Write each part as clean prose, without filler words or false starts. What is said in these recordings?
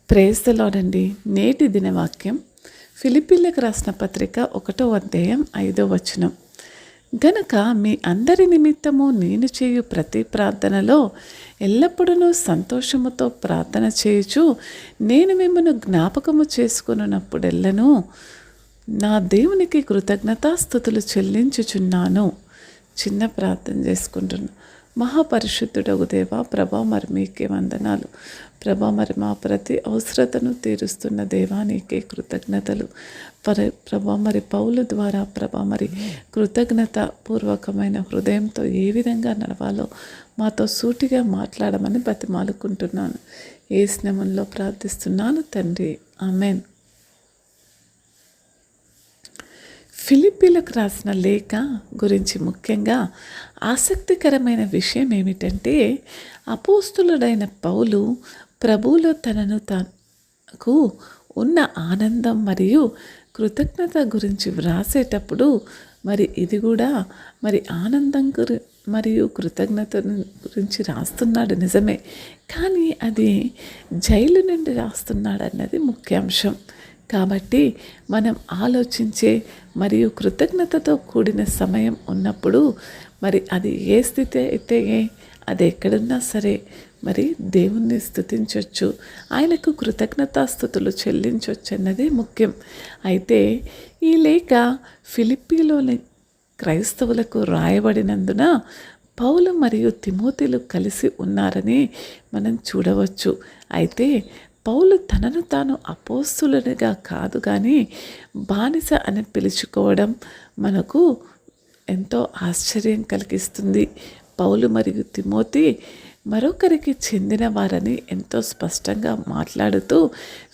Praise the lord అండి. నేటి దినవాక్యం ఫిలిప్పీలకు రాసిన పత్రిక 1వ అధ్యాయం 5వ వచనం. గనుక మీ అందరి నిమిత్తము నేను చేయు ప్రతి ప్రార్థనలో ఎల్లప్పుడూ సంతోషముతో ప్రార్థన చేయుచు నేను మిమ్మల్ని జ్ఞాపకము చేసుకొనున్నప్పుడెల్లను నా దేవునికి కృతజ్ఞతాస్తుతులు చెల్లించుచున్నాను. చిన్న ప్రార్థన చేసుకుంటున్నాను. మహాపరిశుద్ధుడగు దేవా, ప్రభా మరి మీకే వందనాలు. ప్రభా మరి మా ప్రతి అవసరతను తీరుస్తున్న దేవా నీకే కృతజ్ఞతలు. ప్రభా మరి పౌలు ద్వారా ప్రభా మరి కృతజ్ఞత పూర్వకమైన హృదయంతో ఏ విధంగా నడవాలో మాతో సూటిగా మాట్లాడమని బతిమాలుకుంటున్నాను. ఏ స్నేహంలో ప్రార్థిస్తున్నాను తండ్రి, ఆమెన్. ఫిలిప్పీలకు రాసిన లేఖ గురించి ముఖ్యంగా ఆసక్తికరమైన విషయం ఏమిటంటే, అపోస్తులుడైన పౌలు ప్రభువులో తనకు ఉన్న ఆనందం మరియు కృతజ్ఞత గురించి వ్రాసేటప్పుడు మరి ఇది కూడా మరి ఆనందం మరియు కృతజ్ఞత గురించి రాస్తున్నాడు నిజమే, కానీ అది జైలు నుండి రాస్తున్నాడు అన్నది ముఖ్యాంశం. కాబట్టి మనం ఆలోచించే మరియు కృతజ్ఞతతో కూడిన సమయం ఉన్నప్పుడు మరి అది ఏ స్థితి అయితే అది ఎక్కడున్నా సరే మరి దేవుణ్ణి స్తుతించవచ్చు, ఆయనకు కృతజ్ఞతాస్తుతులు చెల్లించవచ్చు అన్నది ముఖ్యం. అయితే ఈ లేఖ ఫిలిప్పీలోని క్రైస్తవులకు రాయబడినందున పౌలు మరియు తిమోతిలు కలిసి ఉన్నారని మనం చూడవచ్చు. అయితే పౌలు తనను తాను అపోస్తులునిగా కాదు కానీ బానిస అని పిలుచుకోవడం మనకు ఎంతో ఆశ్చర్యం కలిగిస్తుంది. పౌలు మరియు తిమోతి మరొకరికి చెందిన వారని ఎంతో స్పష్టంగా మాట్లాడుతూ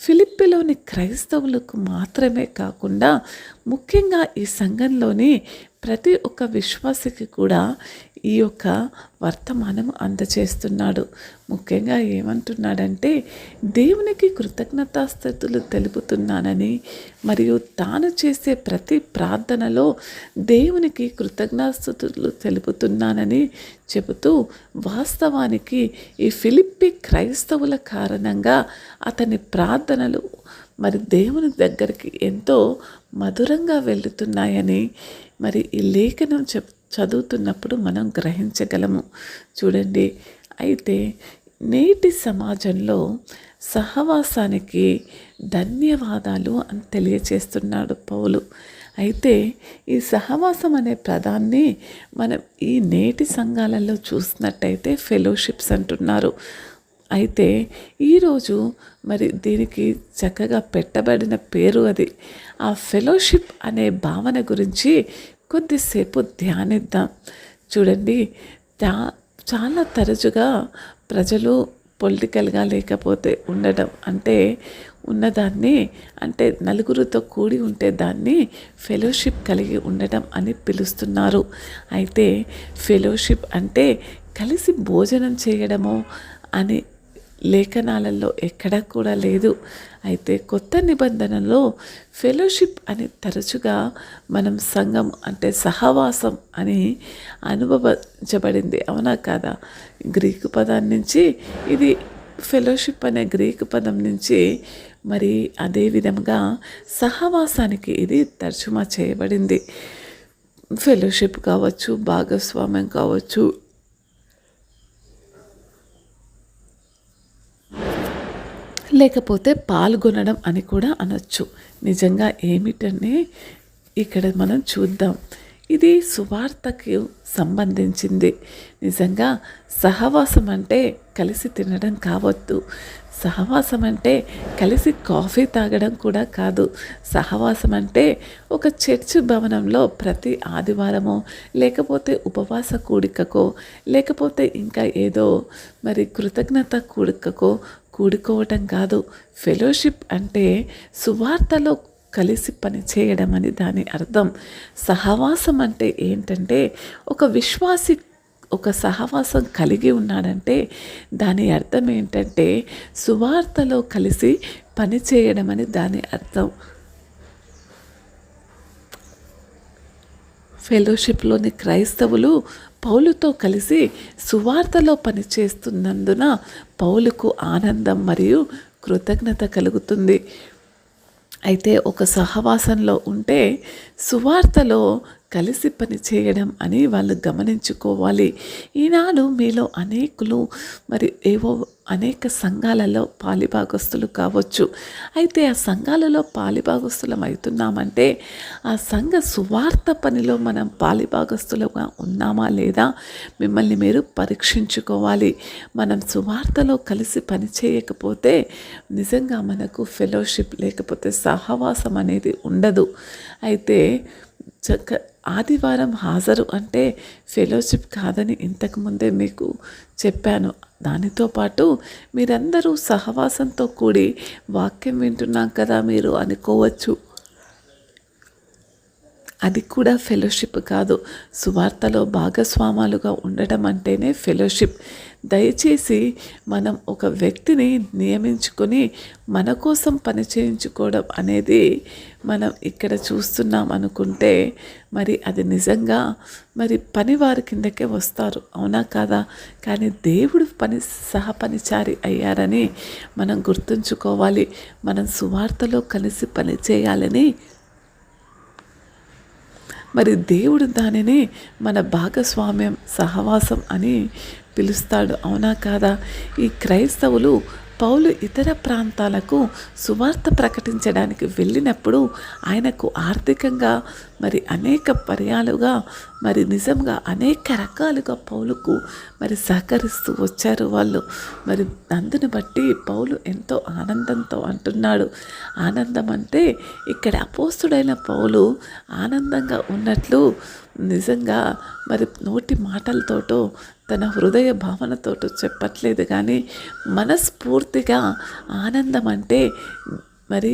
ఫిలిప్పీలోని క్రైస్తవులకు మాత్రమే కాకుండా ముఖ్యంగా ఈ సంఘంలోని ప్రతి ఒక్క విశ్వాసికి కూడా ఈ యొక్క వర్తమానం అందచేస్తున్నాడు. ముఖ్యంగా ఏమంటున్నాడంటే, దేవునికి కృతజ్ఞతాస్తుతులు తెలుపుతున్నానని మరియు తాను చేసే ప్రతి ప్రార్థనలో దేవునికి కృతజ్ఞతాస్తుతులు తెలుపుతున్నానని చెబుతూ, వాస్తవానికి ఈ ఫిలిప్పీ క్రైస్తవుల కారణంగా అతని ప్రార్థనలు మరి దేవుని దగ్గరికి ఎంతో మధురంగా వెళుతున్నాయని మరి ఈ లేఖనం చదువుతున్నప్పుడు మనం గ్రహించగలము. చూడండి, అయితే నేటి సమాజంలో సహవాసానికి ధన్యవాదాలు అని తెలియచేస్తున్నాడు పౌలు. అయితే ఈ సహవాసం అనే పదాన్ని మనం ఈ నేటి సంఘాలలో చూసినట్టయితే ఫెలోషిప్స్ అంటున్నారు. అయితే ఈరోజు మరి దీనికి చక్కగా పెట్టబడిన పేరు అది. ఆ ఫెలోషిప్ అనే భావన గురించి కొద్దిసేపు ధ్యానిద్దాం. చూడండి, చాలా తరచుగా ప్రజలు పొలిటికల్గా లేకపోతే ఉండడం అంటే ఉన్నదాన్ని అంటే నలుగురితో కూడి ఉంటే దాన్ని ఫెలోషిప్ కలిగి ఉండడం అని పిలుస్తున్నారు. అయితే ఫెలోషిప్ అంటే కలిసి భోజనం చేయడము అని లేఖనాలలో ఎక్కడా కూడా లేదు. అయితే కొత్త నిబంధనలో ఫెలోషిప్ అని తరచుగా మనం సంఘం అంటే సహవాసం అని అనుభవించబడింది, అవునా కాదా? గ్రీకు పదం నుంచి ఇది ఫెలోషిప్ అనే గ్రీకు పదం నుంచి మరి అదే విధంగా సహవాసానికి ఇది తర్జుమా చేయబడింది. ఫెలోషిప్ కావచ్చు, భాగస్వామ్యం కావచ్చు, లేకపోతే పాల్గొనడం అని కూడా అనొచ్చు. నిజంగా ఏమిటని ఇక్కడ మనం చూద్దాం. ఇది సువార్తకు సంబంధించింది. నిజంగా సహవాసం అంటే కలిసి తినడం కావద్దు. సహవాసం అంటే కలిసి కాఫీ తాగడం కూడా కాదు. సహవాసం అంటే ఒక చర్చ్ భవనంలో ప్రతి ఆదివారమో లేకపోతే ఉపవాస కూడికకో లేకపోతే ఇంకా ఏదో మరి కృతజ్ఞత కూడుకోవటం కాదు. ఫెలోషిప్ అంటే సువార్తలో కలిసి పని చేయడం అని దాని అర్థం. సహవాసం అంటే ఏంటంటే ఒక విశ్వాసి ఒక సహవాసం కలిగి ఉన్నాడంటే దాని అర్థం ఏంటంటే సువార్తలో కలిసి పని చేయడం అని దాని అర్థం. ఫెలోషిప్లోని క్రైస్తవులు పౌలుతో కలిసి సువార్తలో పనిచేస్తున్నందున పౌలుకు ఆనందం మరియు కృతజ్ఞత కలుగుతుంది. అయితే ఒక సహవాసంలో ఉంటే సువార్తలో కలిసి పని చేయడం అని వాళ్ళు గమనించుకోవాలి. ఈనాడు మీలో అనేకులు మరి ఏవో అనేక సంఘాలలో పాలిభాగస్తులు కావచ్చు. అయితే ఆ సంఘాలలో పాలిభాగస్తులం అవుతున్నామంటే ఆ సంఘ సువార్త పనిలో మనం పాలిభాగస్తులుగా ఉన్నామా లేదా మిమ్మల్ని మీరు పరీక్షించుకోవాలి. మనం సువార్తలో కలిసి పని చేయకపోతే నిజంగా మనకు ఫెలోషిప్ లేకపోతే సహవాసం అనేది ఉండదు. అయితే ఆదివారం హాజరు అంటే ఫెలోషిప్ కాదని ఇంతకుముందే మీకు చెప్పాను. దానితో పాటు మీరందరూ సహవాసంతో కూడి వాక్యం వింటున్నాం కదా మీరు అనుకోవచ్చు. అది కూడా ఫెలోషిప్ కాదు. సువార్తలో భాగస్వాములుగా ఉండడం అంటేనే ఫెలోషిప్. దయచేసి మనం ఒక వ్యక్తిని నియమించుకొని మన కోసం పని చేయించుకోవడం అనేది మనం ఇక్కడ చూస్తున్నాం అనుకుంటే మరి అది నిజంగా మరి పని వారి కిందకే వస్తారు, అవునా కాదా? కానీ దేవుడు సహపనిచారి అయ్యారని మనం గుర్తుంచుకోవాలి. మనం సువార్తలో కలిసి పని చేయాలని మరి దేవుడు దానిని మన భాగస్వామ్యం సహవాసం అని పిలుస్తాడు, అవునా కాదా? ఈ క్రైస్తవులు పౌలు ఇతర ప్రాంతాలకు సువార్త ప్రకటించడానికి వెళ్ళినప్పుడు ఆయనకు ఆర్థికంగా మరి అనేక పర్యాలుగా మరి నిజంగా అనేక రకాలుగా పౌలుకు మరి సహకరిస్తూ వచ్చారు వాళ్ళు. మరి అందుని బట్టి పౌలు ఎంతో ఆనందంతో అంటున్నాడు. ఆనందం అంటే ఇక్కడ అపోస్తుడైన పౌలు ఆనందంగా ఉన్నట్లు నిజంగా మరి నోటి మాటలతోటో తన హృదయ భావనతోటో చెప్పట్లేదు, కానీ మనస్ఫూర్తిగా ఆనందం అంటే మరి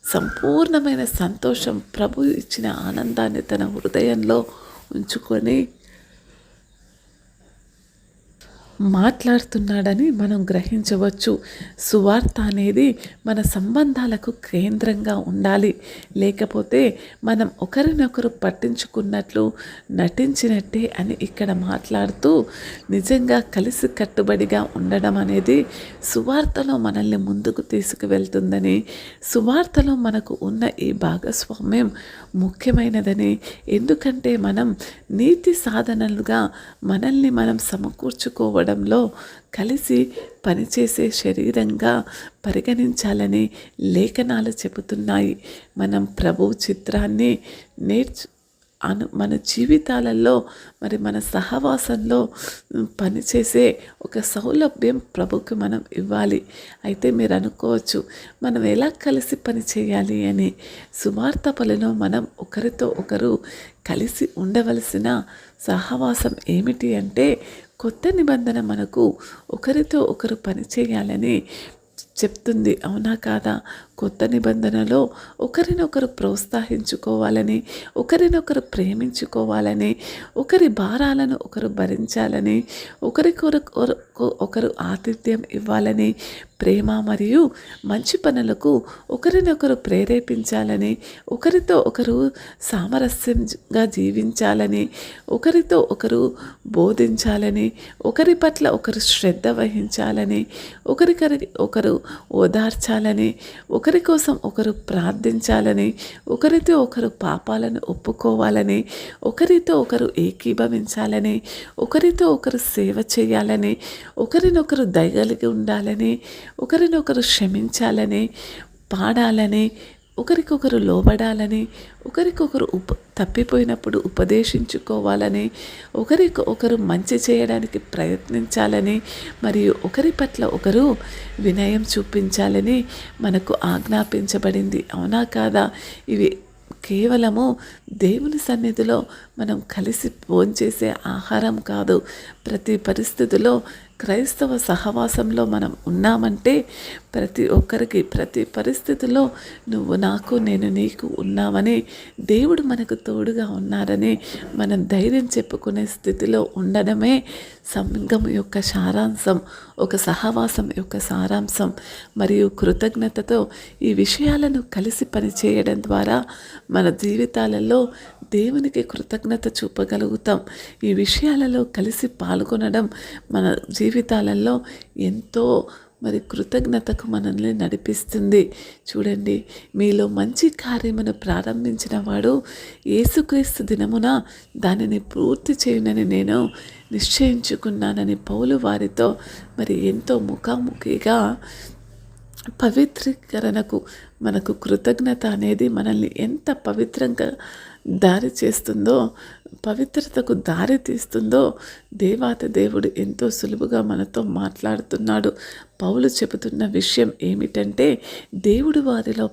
సంపూర్ణమైన సంతోషం, ప్రభు ఇచ్చిన ఆనందాన్ని తన హృదయంలో ఉంచుకొని మాట్లాడుతున్నాడని మనం గ్రహించవచ్చు. సువార్త అనేది మన సంబంధాలకు కేంద్రంగా ఉండాలి. లేకపోతే మనం ఒకరినొకరు పట్టించుకున్నట్లు నటించినట్టే అని ఇక్కడ మాట్లాడుతూ నిజంగా కలిసి కట్టుబడిగా ఉండడం అనేది సువార్తలో మనల్ని ముందుకు తీసుకువెళ్తుందని, సువార్తలో మనకు ఉన్న ఈ భాగస్వామ్యం ముఖ్యమైనదని, ఎందుకంటే మనం నీతి సాధనలుగా మనల్ని మనం సమకూర్చుకోవడంలో కలిసి పనిచేసే శరీరంగా పరిగణించాలని లేఖనాలు చెబుతున్నాయి. మనం ప్రభు చిత్రాన్ని మన జీవితాలలో మరి మన సహవాసంలో పనిచేసే ఒక సౌలభ్యం ప్రభుకి మనం ఇవ్వాలి. అయితే మీరు అనుకోవచ్చు మనం ఎలా కలిసి పని చేయాలి అని. సువార్త పనిలో మనం ఒకరితో ఒకరు కలిసి ఉండవలసిన సహవాసం ఏమిటి అంటే కొత్త నిబంధన మనకు ఒకరితో ఒకరు పని చేయాలని చెప్తుంది, అవునా కాదా? కొత్త నిబంధనలో ఒకరినొకరు ప్రోత్సహించుకోవాలని, ఒకరినొకరు ప్రేమించుకోవాలని, ఒకరి భారాలను ఒకరు భరించాలని, ఒకరు ఆతిథ్యం ఇవ్వాలని, ప్రేమ మరియు మంచి పనులకు ఒకరినొకరు ప్రేరేపించాలని, ఒకరితో ఒకరు సామరస్యంగా జీవించాలని, ఒకరితో ఒకరు బోధించాలని, ఒకరి పట్ల ఒకరు శ్రద్ధ వహించాలని, ఒకరు ఓదార్చాలని, ఒకరి కోసం ఒకరు ప్రార్థించాలని, ఒకరితో ఒకరు పాపాలను ఒప్పుకోవాలని, ఒకరితో ఒకరు ఏకీభవించాలని, ఒకరితో ఒకరు సేవ చేయాలని, ఒకరినొకరు దయగలిగి ఉండాలని, ఒకరినొకరు క్షమించాలని, పాడాలని, ఒకరికొకరు లోబడాలని, ఒకరికొకరు తప్పిపోయినప్పుడు ఉపదేశించుకోవాలని, ఒకరు మంచి చేయడానికి ప్రయత్నించాలని, మరియు ఒకరి పట్ల ఒకరు వినయం చూపించాలని మనకు ఆజ్ఞాపించబడింది, అవునా కాదా? ఇవి కేవలము దేవుని సన్నిధిలో మనం కలిసి భోంచేసే ఆహారం కాదు. ప్రతి పరిస్థితిలో క్రైస్తవ సహవాసంలో మనం ఉన్నామంటే ప్రతి ఒక్కరికి ప్రతి పరిస్థితిలో నువ్వు నాకు నేను నీకు ఉన్నామని, దేవుడు మనకు తోడుగా ఉన్నారని మనం ధైర్యం చెప్పుకునే స్థితిలో ఉండడమే సంఘం యొక్క సారాంశం, ఒక సహవాసం యొక్క సారాంశం. మరియు కృతజ్ఞతతో ఈ విషయాలను కలిసి పనిచేయడం ద్వారా మన జీవితాలలో దేవునికి కృతజ్ఞత చూపగలుగుతాం. ఈ విషయాలలో కలిసి పాల్గొనడం మన జీవితాలలో ఎంతో మరి కృతజ్ఞతకు మనల్ని నడిపిస్తుంది. చూడండి, మీలో మంచి కార్యమును ప్రారంభించిన వాడు యేసుక్రీస్తు దినమున దానిని పూర్తి చేయునని నేను నిశ్చయించుకున్నానని పౌలు వారితో మరి ఎంతో ముఖాముఖిగా పవిత్రీకరణకు మనకు కృతజ్ఞత అనేది మనల్ని ఎంత పవిత్రంగా దారి చేస్తుందో, పవిత్రతకు దారి తీస్తుందో దేవాతి దేవుడు ఎంతో సులువుగా మనతో మాట్లాడుతున్నాడు. పౌలు చెబుతున్న విషయం ఏమిటంటే, దేవుడు వారిలో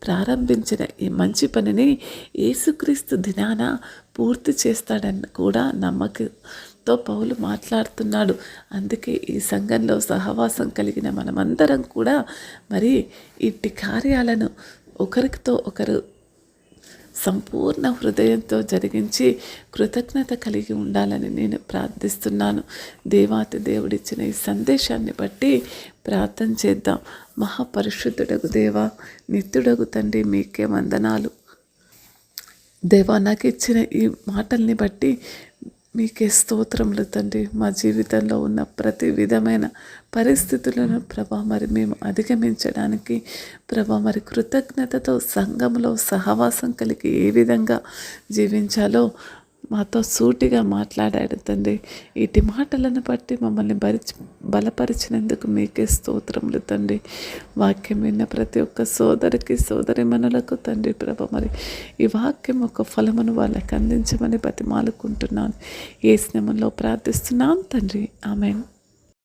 ప్రారంభించిన ఈ మంచి పనిని యేసుక్రీస్తు దినాన పూర్తి చేస్తాడని కూడా నమ్మకంతో పౌలు మాట్లాడుతున్నాడు. అందుకే ఈ సంఘంలో సహవాసం కలిగిన మనమందరం కూడా మరి ఇట్టి కార్యాలను ఒకరితో ఒకరు సంపూర్ణ హృదయంతో జరిగించి కృతజ్ఞత కలిగి ఉండాలని నేను ప్రార్థిస్తున్నాను. దేవాతి దేవుడిచ్చిన ఈ సందేశాన్ని బట్టి ప్రార్థన చేద్దాం. మహాపరిశుద్ధుడగు దేవా, నిత్యుడగు తండ్రి, మీకే వందనాలు. దేవా, నాకు ఇచ్చిన ఈ మాటల్ని బట్టి మీకే స్తోత్రములు తండ్రి. మా జీవితంలో ఉన్న ప్రతి విధమైన పరిస్థితులను ప్రభా మరి మేము అధిగమించడానికి ప్రభా మరి కృతజ్ఞతతో సంఘంలో సహవాసం కలిగి ఏ విధంగా జీవించాలో మాతో సూటిగా మాట్లాడాడు తండ్రి. ఇటు మాటలను బట్టి మమ్మల్ని బలపరిచినందుకు మీకే స్తోత్రములు తండ్రి. వాక్యం విన్న ప్రతి ఒక్క సోదరికి సోదరిమణులకు తండ్రి ప్రభ మరి ఈ వాక్యం ఒక ఫలమును వాళ్ళకి అందించమని బతిమాలుకుంటున్నాను. యేసు నామములో ప్రార్థిస్తున్నాం తండ్రి, ఆమేన్.